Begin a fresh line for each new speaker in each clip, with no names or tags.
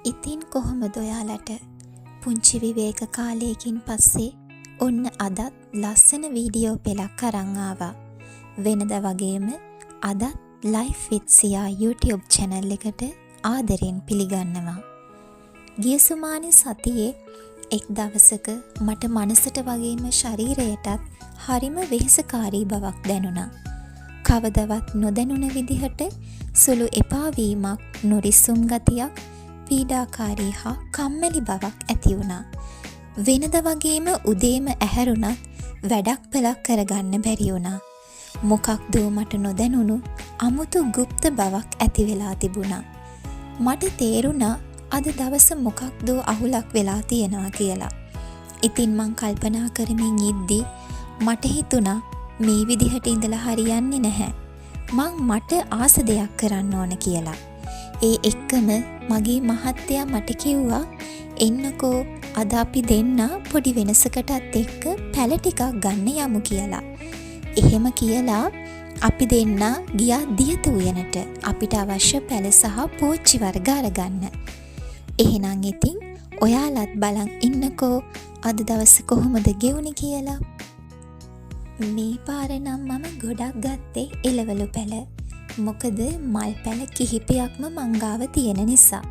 ඉතින් කොහොමද ඔයාලට පුංචි විවේක කාලයකින් පස්සේ ඔන්න අදත් ලස්සන වීඩියෝ පෙළක් අරන් ආවා. වෙනද වගේම අදත් Life with Sia YouTube channel එකට ආදරෙන් පිළිගන්නවා. ගිය සුමානේ සතියේ එක් දවසක මට මනසට වගේම ශරීරයටත් හරිම වෙහෙසකාරී බවක් දැනුණා. කවදවත් නොදැනුණ විදිහට සුළු එපා වීමක්, නොරිස්සුම් ගතියක්, පීඩාකාරී හා කම්මැලි බවක් ඇති වුණා. වෙනද වගේම උදේම ඇහැරුණත් වැඩක් පළක් කරගන්න බැරි වුණා. මොකක්ද මට නොදැනුණු අමුතු গুপ্ত බවක් ඇති වෙලා තිබුණා. මට තේරුණා අද දවස මොකක්ද අහුලක් වෙලා තියෙනවා කියලා. ඉතින් මං කල්පනා කරමින් ඉද්දි මට හිතුණා මේ විදිහට ඉඳලා හරියන්නේ නැහැ. මට ආස දෙයක් කරන්න ඕන කියලා. ඒ එක්කම මගේ මහත්තයා මට කිව්වා එන්නකෝ අද අපි දෙන්න පොඩි වෙනසකටත් එක්ක පැල ටිකක් ගන්න යමු කියලා. එහෙම කියලා අපි දෙන්න ගියා දියත උයනට අපිට අවශ්‍ය පැල සහ පෝච්චි වර්ග අරගන්න. එහෙනම් ඉතින් ඔයාලත් බලන් ඉන්නකෝ අද දවස කොහොමද ගෙවුනේ කියලා. මේ පාර නම් මම ගොඩක් ගත්තේ එළවලු පැල. මොකද මල් පැල කිහිපයක්ම මංගාව තියෙන නිසා.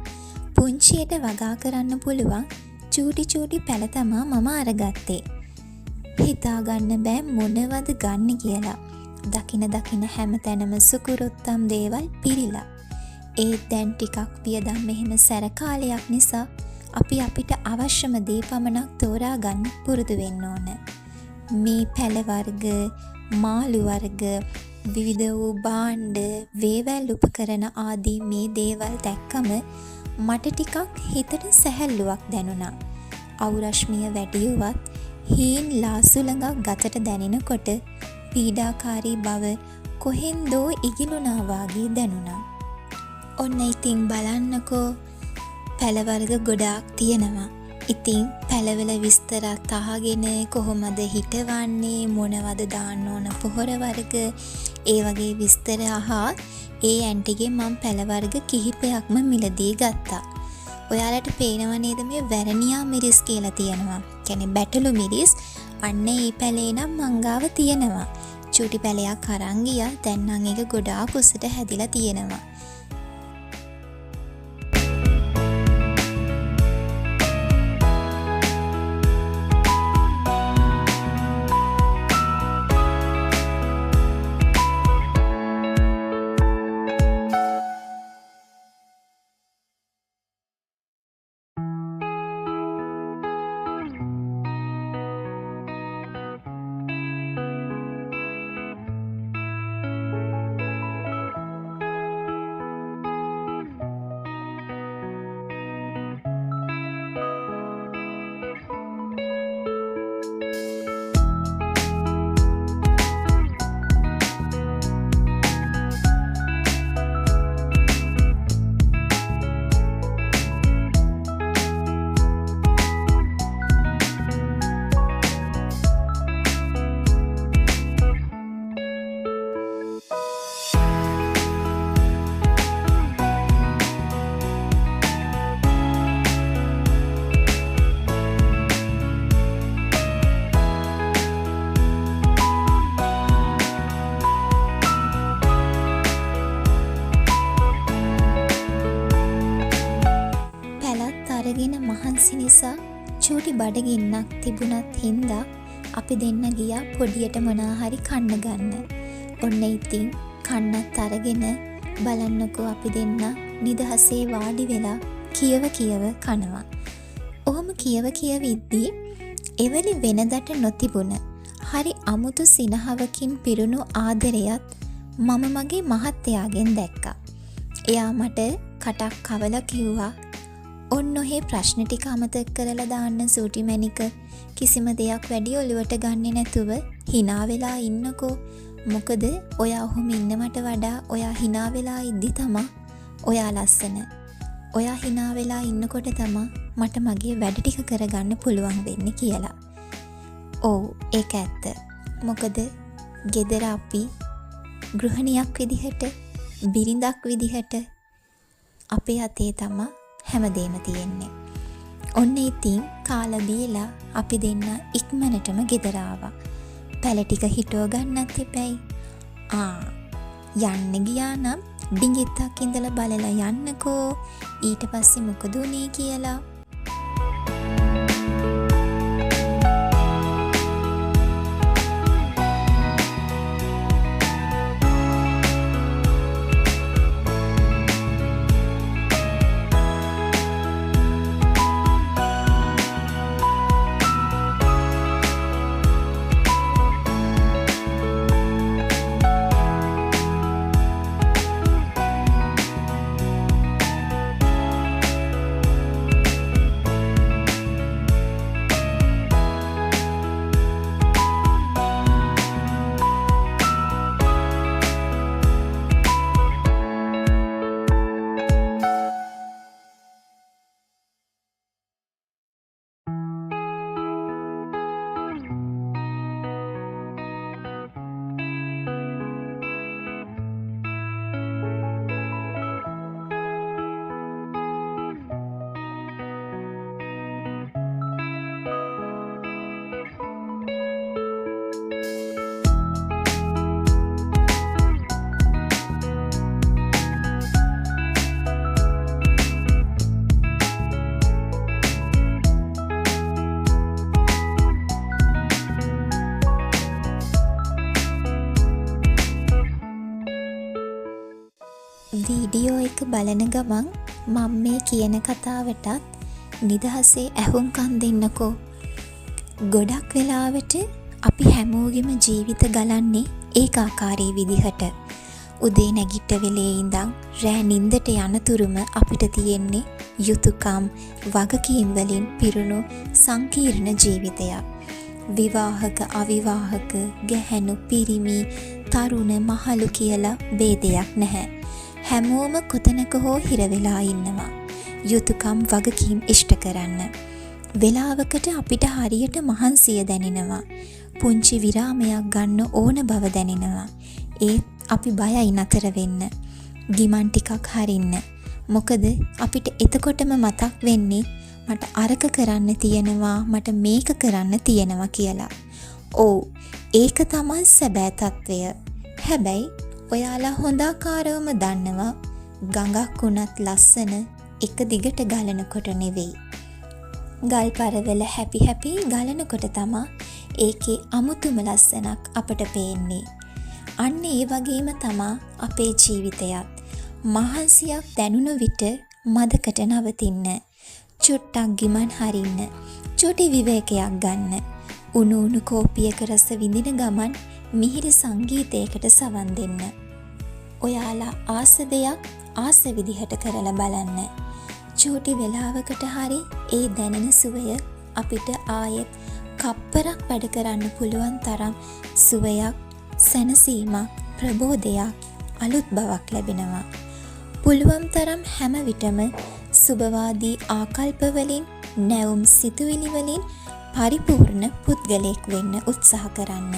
පුංචියට වගා කරන්න පුළුවන් චූටි පැල තමා මම අරගත්තේ. හිතාගන්න බෑ මොනවද ගන්න කියලා. දකින හැම තැනම සුකුරුත්තම් දේවල් පිරිලා. ඒත් දැන් ටිකක් වියදම් මෙහෙම සැර කාලයක් නිසා අපි අපිට අවශ්‍යම දේ පමණක් තෝරා ගන්න පුරුදු වෙන්න ඕන. මේ පැල වර්ග, මාළු වර්ග, විවිධ වූ භාණ්ඩ, වේවැල් උපකරණ ආදී මේ දේවල් දැක්කම මට ටිකක් හිතට සැහැල්ලුවක් දැනුණා. අවුරශ්මිය වැඩි වුවත් හීන් ලාසුලඟක් ගතට දැනෙනකොට පීඩාකාරී බව කොහෙන්දෝ ඉගිලුණා වාගේ දැනුණා. ඔන්න ඉතින් බලන්නකෝ පැල වර්ග ගොඩාක් තියෙනවා. ඉතින් පැලවල විස්තරත් අහගෙන කොහොමද හිටවන්නේ, මොනවද දාන්න ඕන පොහොර වර්ග, ඒ වගේ විස්තර අහා ඒ ඇන්ටිගේ මම පැල වර්ග කිහිපයක්ම මිලදී ගත්තා. ඔයාලට පේනව නේද මේ වැරණියා මිරිස් කියලා තියෙනවා. කියන්නේ බැටළු මිරිස්. අන්න ඒ පැලේ නම් මංගාව තියෙනවා. චූටි පැලයක් අරන් ගියා. දැන් නම් ඒක ගොඩාක් උසට හැදිලා තියෙනවා. මහන්සි නිසා චූටි බඩගින්නක් තිබුණත් හින්දා අපි දෙන්න ගියා පොඩියට මොනාහරි කන්න ගන්න. ඔන්න ඉතින් කන්නත් අරගෙන බලන්නකෝ අපි දෙන්න නිදහසේ වාඩි වෙලා කියව කනවා. ඔහොම කියව ඉද්දී එවැනි වෙනදට නොතිබුණ හරි අමුතු සිනහවකින් පිරුණු ආදරයත් මම මගේ මහත්තයාගෙන් දැක්කා. එයා මට කටක් කවලා කිව්වා ඔන්න ඔහේ ප්‍රශ්න ටික අමතක කරලා දාන්න සූටි මැණික. කිසිම දෙයක් වැඩි ඔලුවට ගන්නෙ නැතුව hina වෙලා ඉන්නකෝ. මොකද ඔයා ඔහොම ඉන්නවට වඩා ඔයා hina වෙලා ඉද්දි තමා ඔයා ලස්සන. ඔයා hina වෙලා ඉන්නකොට තමා මට මගේ වැඩ ටික කරගන්න පුළුවන් වෙන්නේ කියලා. ඔව් ඒක ඇත්ත. මොකද ගෙදර අපි ගෘහණියක් විදිහට, බිරිඳක් විදිහට අපේ අතේ තමා හැමදේම තියෙන්නේ. ඔන්න ඉතින් කාලා බීලා අපි දෙන්න ඉක්මනටම ගෙදර ආවා. පැල ටික හිටව ගන්නත් එපැයි. යන්න ගියා නම් ඩිංගිත්තක් ඉඳලා බලලා යන්නකෝ. ඊට පස්සේ මොකද උනේ කියලා. වීඩියෝ එක බලන ගමන් මම මේ කියන කතාවටත් නිදහසේ ඇහුම්කන් දෙන්නකෝ. ගොඩක් වෙලාවට අපි හැමෝගෙම ජීවිත ගලන්නේ ඒකාකාරී විදිහට. උදේ නැගිට වෙලේ ඉඳන් රෑ නින්දට යනතුරුම අපිට තියෙන්නේ යුතුයකම් වගකීම් වලින් පිරුණු සංකීර්ණ ජීවිතයක්. විවාහක අවිවාහක ගැහැණු පිරිමි තරුණ මහලු කියලා ભેදයක් නැහැ. හැමෝම කොතනක හෝ හිර වෙලා ඉන්නවා. යුතුයකම් වගකීම් ඉෂ්ට කරන්න. වෙලාවකට අපිට හරියට මහන්සිය දැනෙනවා. පුංචි විරාමයක් ගන්න ඕන බව දැනෙනවා. ඒත් අපි බයයි නතර වෙන්න. ගිමන් ටිකක් හරින්න. මොකද අපිට එතකොටම මතක් වෙන්නේ මට අරක කරන්න තියෙනවා, මට මේක කරන්න තියෙනවා කියලා. ඔව්, ඒක තමයි සැබෑ තත්වය. හැබැයි ඔයාලා හොඳාකාරවම දන්නවා ගඟක් උනත් ලස්සන එක දිගට ගලනකොට නෙවෙයි. ගල් පරවල හැපි ගලනකොට තමා ඒකේ අමුතුම ලස්සනක් අපට පේන්නේ. අන්න ඒ වගේම තමා අපේ ජීවිතයත්. මහන්සියක් දැනුණු විට මදකට නවතින්න. චුට්ටක් ගිමන් හරින්න. චුටි විවේකයක් ගන්න. උණු කෝපියක රස විඳින ගමන් මිහිරි සංගීතයකට සවන් දෙන්න. ඔයාලා ආස දෙයක් ආස විදිහට කරලා බලන්න. චූටි වෙලාවකට හරි ඒ දැනෙන සුවය අපිට ආයෙත් කප්පරක් වැඩ කරන්න පුළුවන් තරම් සුවයක්, සැනසීමක්, ප්‍රබෝධයක්, අලුත් බවක් ලැබෙනවා. පුළුවන් තරම් හැම විටම සුබවාදී ආකල්ප වලින්, නැවුම් සිතුවිලි වලින් පරිපූර්ණ පුද්ගලයෙක් වෙන්න උත්සාහ කරන්න.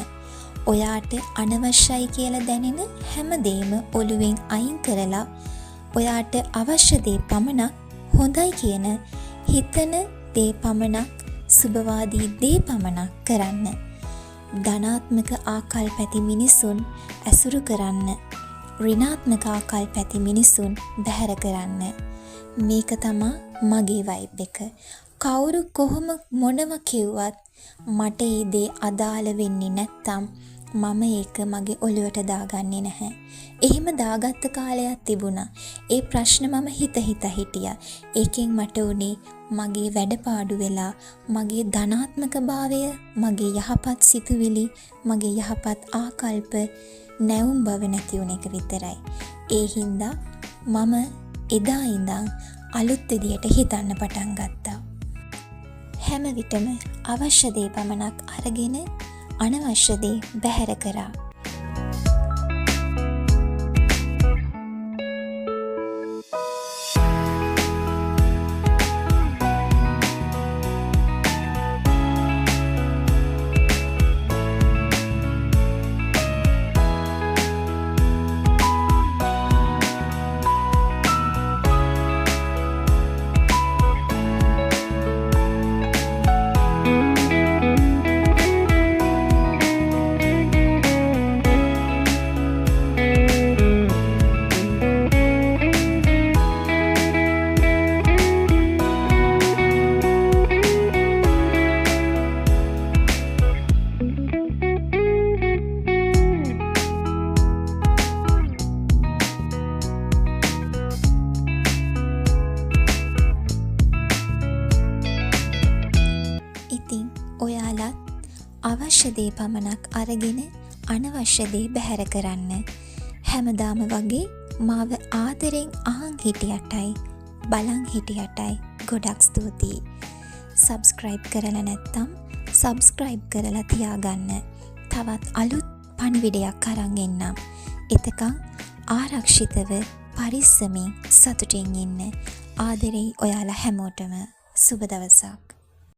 ඔයාට අනවශ්‍යයි කියලා දැනෙන හැමදේම ඔළුවෙන් අයින් කරලා ඔයාට අවශ්‍ය දේ පමණක්, හොඳයි කියන හිතන දේ පමණක්, සුබවාදී දේ පමණක් කරන්න. ධනාත්මක ආකල්ප ඇති මිනිසුන් ඇසුරු කරන්න. ඍණාත්මක ආකල්ප ඇති මිනිසුන් බැහැර කරන්න. මේක තමයි මගේ වයිබ් එක. කවුරු කොහොම මොනව කිව්වත් මට ඒ දේ අදාළ වෙන්නේ නැත්තම් මම ඒක මගේ ඔළුවට දාගන්නේ නැහැ. එහෙම දාගත්ත කාලයක් තිබුණා. ඒ ප්‍රශ්න මම හිත හිටියා. ඒකෙන් මට උනේ මගේ වැඩපාඩු වෙලා මගේ ධනාත්මක භාවය, මගේ යහපත් සිතුවිලි, මගේ යහපත් ආකල්ප නැවුම් බව නැති වුණ එක විතරයි. ඒ හින්දා මම එදා ඉඳන් අලුත් විදියට හිතන්න පටන් ගත්තා. හැම විටම අවශ්‍ය දේ පමණක් අරගෙන අනවශ්‍ය දේ බැහැර කරා. අවශ්‍ය දේ පමණක් අරගෙන අනවශ්‍ය දේ බැහැර කරන්න. හැමදාම වගේ මාව ආදරෙන් අහන් හිටියටයි බලන් හිටියටයි ගොඩක් ස්තුතියි. සබ්ස්ක්‍රයිබ් කරලා නැත්නම් සබ්ස්ක්‍රයිබ් කරලා තියාගන්න. තවත් අලුත් පණිවිඩයක් අරන් එන්නම්. එතකන් ආරක්ෂිතව පරිස්සමින් සතුටින් ඉන්න. ආදරෙයි ඔයාලා හැමෝටම. සුබ දවසක්.